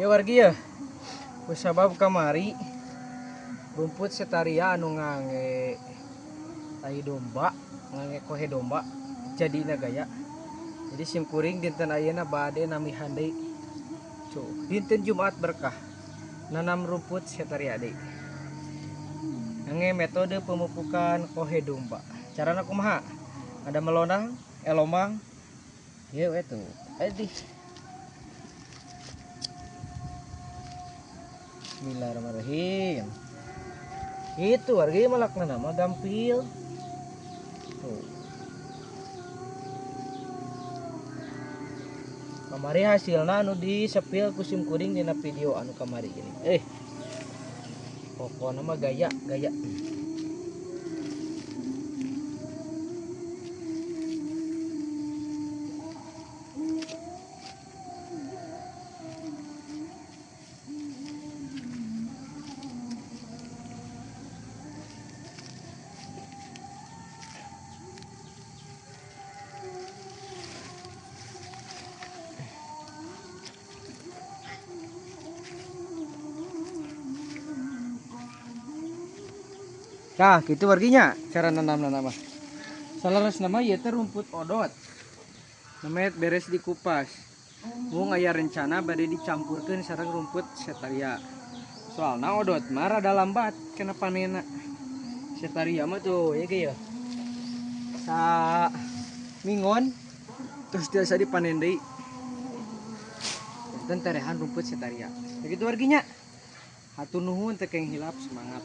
Ya wargi ya, kusabab kamari rumput setaria anu ngange tai domba, ngange kohe domba jadi gaya. Jadi sim kuring dinten ayeuna bade nami handai. Dinten Jumat berkah nanam rumput setaria deui. Ngange metode pemupukan kohe domba. Carana kumaha? Ada melonang, elomang. Ye itu. Aduh. Bismillahirrahmanirrahim. Itu warga malakna nama gampil. Tuh. Kamari hasilna anu disepil ku sim kuring dina video anu kamari gini. Pokokna mah gaya. Nah, gitu warginya cara nanam mah. Salaras nama ieu teh rumput odot. Namet beres dikupas. Mung aya rencana bade dicampurkeun sareng rumput setaria. Soalna odot mah rada lambat kena panena. Setaria mah tuh ya ge ya. Sa mingon terus biasa dipanen deui. Dan terehan rumput setaria. Begitu warginya. Hatur nuhun teu keng hilap semangat.